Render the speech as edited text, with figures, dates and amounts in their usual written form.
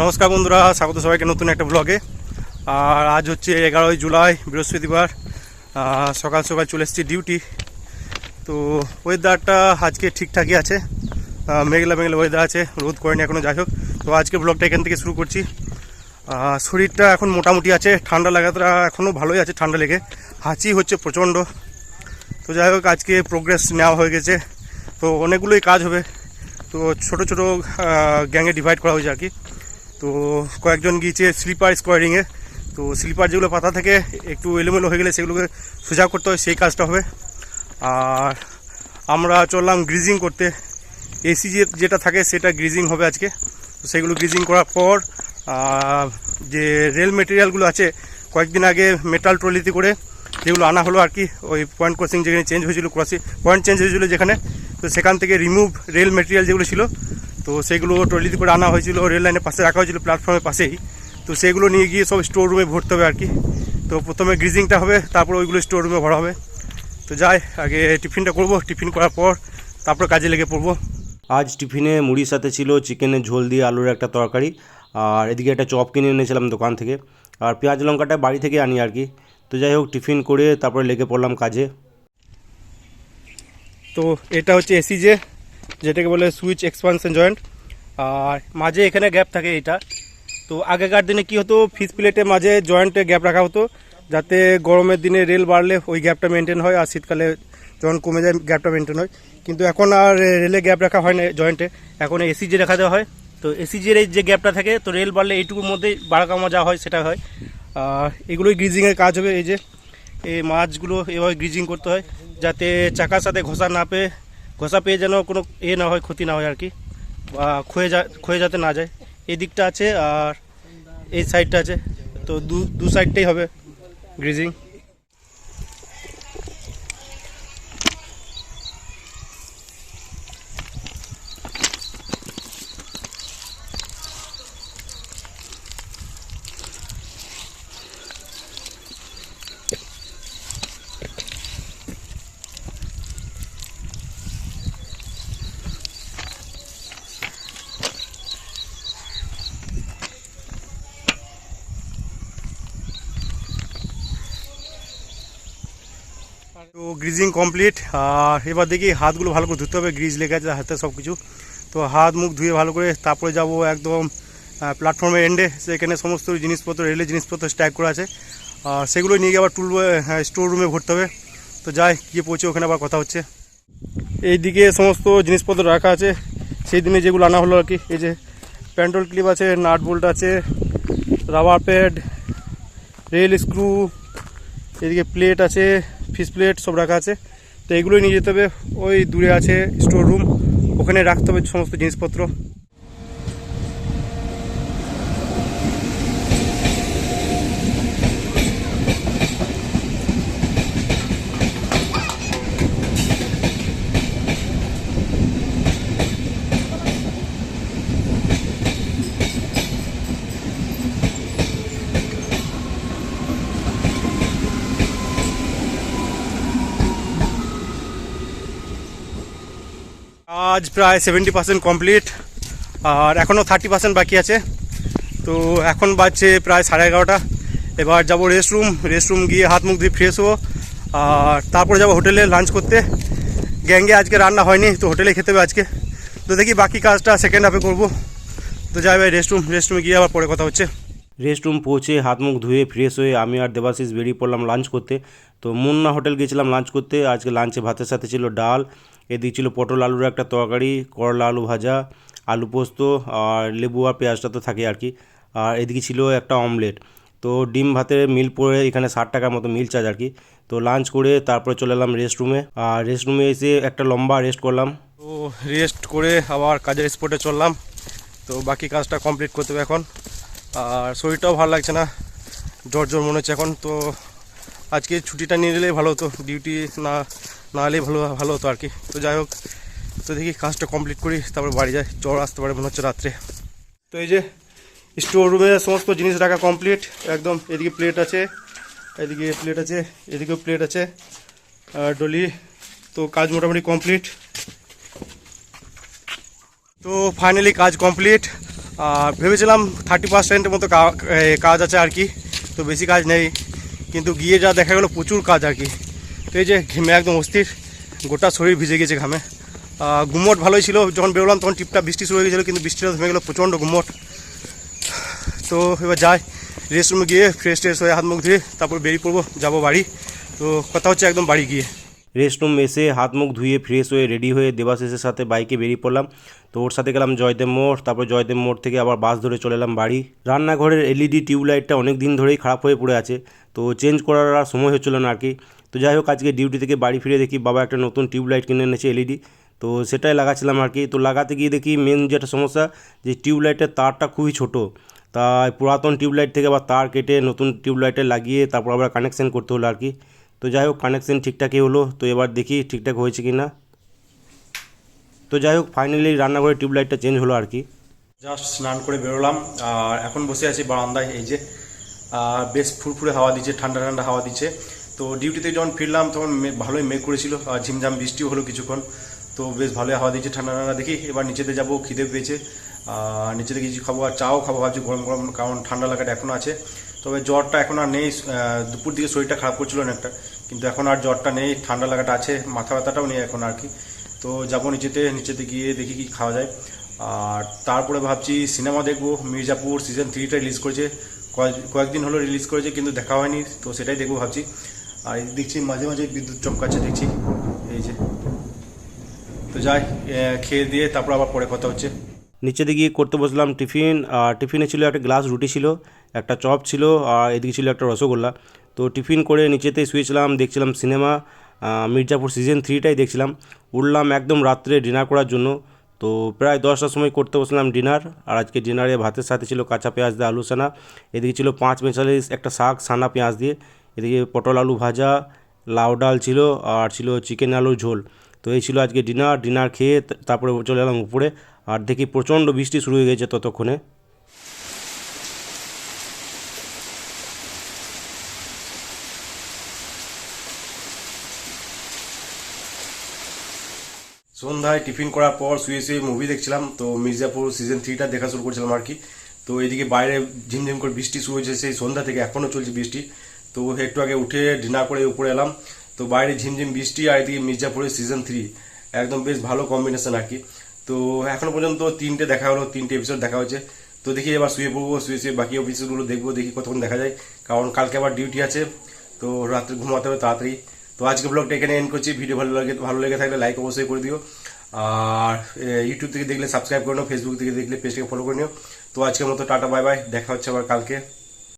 নমস্কার বন্ধুরা, স্বাগত সবাইকে নতুন একটা ব্লগে। আর আজ হচ্ছে 11ই জুলাই, বৃহস্পতিবার। সকাল সকাল চলে এসেছি ডিউটি। তো ওয়েদারটা আজকে ঠিকঠাকই আছে, মেঘলা মেঘলা ওয়েদার আছে, রোদ করেনি এখনও। যাই হোক, তো আজকে ব্লগটা এখান থেকে শুরু করছি। শরীরটা এখন মোটামুটি আছে, ঠান্ডা লাগাটা এখনও ভালোই আছে, ঠান্ডা লেগে হাঁচি হচ্ছে প্রচণ্ড। তো যাই হোক, আজকে প্রোগ্রেস নেওয়া হয়ে গেছে, তো অনেকগুলোই কাজ হবে। তো ছোট ছোট গ্যাংয়ে ডিভাইড করা হয়েছে আর কি। তো কয়েকজন গিয়েছে স্লিপার স্কোয়ারিংয়ে। তো স্লিপার যেগুলো পাতা থেকে একটু এলোমেলো হয়ে গেলে সেগুলোকে সোজা করতে হয়, সেই কাজটা হবে। আর আমরা চললাম গ্রিজিং করতে। এসি যেটা থাকে সেটা গ্রিজিং হবে আজকে। তো সেগুলো গ্রিজিং করার পর যে রেল মেটেরিয়ালগুলো আছে, কয়েকদিন আগে মেটাল ট্রলিতে করে যেগুলো আনা হলো আর কি, ওই পয়েন্ট ক্রসিং যেখানে চেঞ্জ হয়েছিল, পয়েন্ট চেঞ্জ হয়েছিল যেখানে, তো সেখান থেকে রিমুভ রেল মেটেরিয়াল যেগুলো ছিল, তো সেগুলো ট্রলিতে করে আনা হয়েছিল, রেল লাইনের পাশে রাখা হয়েছিল, প্ল্যাটফর্মের পাশেই। তো সেগুলো নিয়ে গিয়ে সব স্টোর রুমে ভরতে হবে আর কি। তো প্রথমে গ্রিজিংটা হবে, তারপর ওইগুলো স্টোর রুমে ভরা হবে। তো যাই, আগে টিফিনটা করব, টিফিন করার পর তারপর কাজে লেগে পড়বো। আজ টিফিনে মুড়ির সাথে ছিল চিকেনের ঝোল দিয়ে আলুর একটা তরকারি, আর এদিকে একটা চপ কিনে এনেছিলাম দোকান থেকে, আর পেঁয়াজ লঙ্কাটা বাড়ি থেকে আনি আর কি। তো যাই হোক, টিফিন করে তারপরে লেগে পড়লাম কাজে। তো এটা হচ্ছে এসিজে, যেটাকে বলে সুইচ এক্সপানশন জয়েন্ট। আর মাঝে এখানে গ্যাপ থাকে এটা। তো আগেকার দিনে কি হতো, ফিস প্লেটের মাঝে জয়েন্টে গ্যাপ রাখা হতো, যাতে গরমের দিনে রেল বাড়লে ওই গ্যাপটা মেনটেন হয়, আর শীতকালে যখন কমে যায় গ্যাপটা মেনটেন হয়। কিন্তু এখন আর রেলে গ্যাপ রাখা হয় না জয়েন্টে, এখন এসিজে রাখা দেওয়া হয়। তো এসিজের এই যে গ্যাপটা থাকে, তো রেল বাড়লে এইটুকুর মধ্যেই বাড়া কামা যা হয় সেটা হয়। আর এগুলোই গ্রিজিংয়ের কাজ হবে। এই যে এই মাছগুলো এভাবে গ্রিজিং করতে হয়, যাতে চাকার সাথে ঘষা পেয়ে যেন কোনো না হয়, ক্ষতি না হয় আর কি, বা ক্ষয়ে যাতে না যায়। এই দিকটা আছে আর এই সাইডটা আছে, তো দু সাইডটাই হবে গ্রিজিং। তো গ্রিজিং কমপ্লিট। আর এবার দেখি হাতগুলো ভালো করে ধুতে হবে, গ্রিজ লেগে আছে হাতে সব কিছু। তো হাত মুখ ধুয়ে ভালো করে তারপরে যাব একদম প্ল্যাটফর্মের এন্ডে, সেখানে সমস্ত জিনিসপত্র, রেলের জিনিসপত্র স্ট্যাক করা আছে, আর সেগুলো নিয়ে গিয়ে আবার স্টোর রুমে ভরতে হবে। তো যাই, গিয়ে পৌঁছে ওখানে আবার কথা হচ্ছে। এইদিকে সমস্ত জিনিসপত্র রাখা আছে সেই দিনে যেগুলো আনা হলো আর কি। এই যে প্যান্টল ক্লিপ আছে, নাট বোল্ট আছে, রাবার প্যাড, রেল স্ক্রু, এদিকে প্লেট আছে, ফিশ প্লেট সব রাখা আছে। তো এগুলোই নিয়ে যেতে হবে, ওই দূরে আছে স্টোর রুম, ওখানে রাখতে হবে সমস্ত জিনিসপত্র। আজ প্রায় 70% কমপ্লিট, আর এখনও 30% বাকি আছে। তো এখন বাজছে প্রায় 11:30। এবার যাব রেস্টরুম গিয়ে হাত মুখ দিয়ে ফ্রেশ হবো, আর তারপরে যাব হোটেলে লাঞ্চ করতে। গ্যাংয়ে আজকে রান্না হয়নি, তো হোটেলে খেতে হবে আজকে। তো দেখি বাকি কাজটা সেকেন্ড হাফে করবো। তো যাই ভাই, রেস্টরুমে গিয়ে আবার পরে কথা হচ্ছে। রেস্টরুম পৌঁছে হাত মুখ ধুয়ে ফ্রেশ হয়ে আমি আর দেবাশিস বেরিয়ে পড়লাম লাঞ্চ করতে। তো মুন্না হোটেল গেছিলাম লাঞ্চ করতে। আজকে লাঞ্চে ভাতের সাথে ছিল ডাল, এদিকে ছিল পটল আলুর একটা তরকারি, করলা আলু ভাজা, আলু পোস্ত, আর লেবু আর পেঁয়াজটা তো থাকে আর কি। আর এদিকে ছিল একটা অমলেট। তো ডিম ভাতের মিল পড়ে এখানে 60 টাকার মতো মিল চার্জ আর কি। তো লাঞ্চ করে তারপরে চলে এলাম রেস্টরুমে, আর রেস্টরুমে এসে একটা লম্বা রেস্ট করলাম। তো রেস্ট করে আবার কাজের স্পটে চললাম। তো বাকি কাজটা কমপ্লিট করতে হবে এখন। আর শরীরটাও ভালো লাগছে না, জ্বর মনে হচ্ছে এখন। তো আজকে ছুটিটা নিয়ে নিলেই ভালো হতো, ডিউটি না এলেই ভালো হতো আর কি। তো যাই হোক, তো দেখি কাজটা কমপ্লিট করি, তারপর বাড়ি যাই, জ্বর আসতে পারে মনে হচ্ছে রাত্রে। তো এই যে স্টোর রুমে সমস্ত জিনিস রাখা কমপ্লিট একদম। এদিকে প্লেট আছে, এদিকেও প্লেট আছে, ডলি। তো কাজ মোটামুটি কমপ্লিট। তো ফাইনালি কাজ কমপ্লিট। আর ভেবেছিলাম 30%-এর মতো কাজ আছে আর কি, তো বেশি কাজ নেই, কিন্তু গিয়ে যা দেখা গেলো প্রচুর কাজ আর কি। তো এই যে ঘেমে একদম অস্থির, গোটা শরীর ভিজে গেছে ঘামে। গুমট ভালোই ছিল, যখন বেরোলাম তখন টিপটা বৃষ্টি শুরু হয়ে গেছিলো, কিন্তু বৃষ্টিটা থেমে গেলো, প্রচণ্ড গুমট। তো এবার যাই রেস্ট রুমে গিয়ে ফ্রেশ ট্রেশ হয়ে হাত মুখ ধুয়ে তারপর বেরিয়ে পড়বো, যাবো বাড়ি। তো কথা হচ্ছে একদম বাড়ি গিয়ে। রেস্টরুম এসে হাত মুখ ধুয়ে ফ্রেশ হয়ে রেডি হয়ে দেবাশিসের সাথে বাইকে বেরিয়ে পড়লাম। তো ওর সাথে গেলাম জয়দেব মোড়, তারপর জয়দেব মোড় থেকে আবার বাস ধরে চলে এলাম বাড়ি। রান্নাঘরের এলইডি টিউবলাইটটা অনেক দিন ধরেই খারাপ হয়ে পড়ে আছে, তো চেঞ্জ করার আর সময় হচ্ছিল না আর কি। তো যাই হোক, আজকে ডিউটি থেকে বাড়ি ফিরে দেখি বাবা একটা নতুন টিউবলাইট কিনে এনেছে এলইডি, তো সেটাই লাগাচ্ছিলাম আর কি। তো লাগাতে গিয়ে দেখি মেন যেটা সমস্যা, যে টিউবলাইটের তারটা খুবই ছোটো, তাই পুরাতন টিউবলাইট থেকে আবার তার কেটে নতুন টিউবলাইটে লাগিয়ে তারপর আবার কানেকশান করতে হলো আর কি। তো যাই হোক, কানেকশান ঠিকঠাকই হলো, তো এবার দেখি ঠিকঠাক হয়েছে কি না। তো যাই হোক, ফাইনালি রান্নাঘরের টিউবলাইটটা চেঞ্জ হলো আর কি। জাস্ট স্নান করে বেরোলাম, আর এখন বসে আছি বারান্দায়। এই যে বেশ ফুরফুরে হাওয়া দিচ্ছে, ঠান্ডা ঠান্ডা হাওয়া দিচ্ছে। তো ডিউটিতে যখন ফিরলাম তখন ভালোই মেঘ করেছিল, আর ঝিমঝাম বৃষ্টিও হলো কিছুক্ষণ, তো বেশ ভালোই হাওয়া দিচ্ছে, ঠান্ডা ঠান্ডা। দেখি এবার নিচেতে যাবো, খিদে পেয়েছে, নিচেতে কিছু খাবো, আর চাও খাবো ভাবছি গরম গরম, কারণ ঠান্ডা লাগাটা এখনও আছে। তবে জ্বরটা এখন আর নেই, দুপুর দিকে শরীরটা খারাপ করছিল অনেকটা, কিন্তু এখন আর জ্বরটা নেই, ঠান্ডা লাগাটা আছে, মাথা ব্যথাটাও নেই এখন আর কি। তো যাবো নিচেতে গিয়ে দেখি কি খাওয়া যায়। আর তারপরে ভাবছি সিনেমা দেখবো, মির্জাপুর সিজন 3টা রিলিজ করেছে, কয়েকদিন হলো রিলিজ করেছে, কিন্তু দেখা হয়নি, তো সেটাই দেখবো ভাবছি। আর দেখছি মাঝে মাঝে বিদ্যুৎ চমকাচ্ছে দেখছি, এই যে। তো যাই, খেয়ে দিয়ে তারপর আবার পরে কথা হচ্ছে। নিচেতে গিয়ে করতে বসলাম টিফিন, আর টিফিনে ছিল একটা গ্লাস রুটি ছিল, একটা চপ ছিল, আর এদিকে ছিল একটা রসগোল্লা। তো টিফিন করে নিচেতে শুয়েছিলাম, দেখছিলাম সিনেমা, মির্জাপুর সিজন 3টাই দেখছিলাম। উঠলাম একদম রাত্রে ডিনার করার জন্য, তো প্রায় 10টার সময় করতে বসলাম ডিনার। আর আজকে ডিনারে ভাতের সাথে ছিল কাঁচা পেঁয়াজ দিয়ে আলু সানা, এদিকে ছিল 5 মেশালি একটা শাক সানা পেঁয়াজ দিয়ে, এদিকে পটল আলু ভাজা, লাউ ডাল ছিল, আর ছিল চিকেন আলুর ঝোল। তো এই ছিল আজকে ডিনার খেয়ে তারপরে চলে এলাম উপরে, আর দেখি প্রচণ্ড বৃষ্টি শুরু হয়ে গেছে ততক্ষণে। সন্ধ্যায় টিফিন করার পর শুয়ে শুয়ে মুভি দেখছিলাম, তো মির্জাপুর সিজন 3টা দেখা শুরু করেছিলাম আর কি। তো এইদিকে বাইরে ঝিমঝিম করে বৃষ্টি শুরু হয়েছে সেই সন্ধ্যা থেকে, এখনও চলছে বৃষ্টি। তো একটু আগে উঠে ডিনার করে উপরে এলাম, তো বাইরে ঝিমঝিম বৃষ্টি, আর এদিকে মির্জাপুরের সিজন 3, একদম বেশ ভালো কম্বিনেশন আর কি। তো এখনো পর্যন্ত 3টে দেখা হলো, 3টে এপিসোড দেখা হয়েছে। তো দেখি এবার শুয়ে পড়বো, শুয়ে বাকি এপিসোডগুলো দেখবো, দেখি কতক্ষণ দেখা যায়, কারণ কালকে আবার ডিউটি আছে, তো রাত্রে ঘুমাতে হবে তাড়াতাড়ি। তো আজকে ব্লগটা এখানে এন্ড করছি। ভিডিও ভালো লেগে থাকলে লাইক অবশ্যই করে দিও, আর ইউটিউব থেকে দেখলে সাবস্ক্রাইব করে নিও, ফেসবুক থেকে দেখলে পেজটাকে ফলো করে নিও। তো আজকের মতো টাটা বাই বাই, দেখা হচ্ছে আবার কালকে।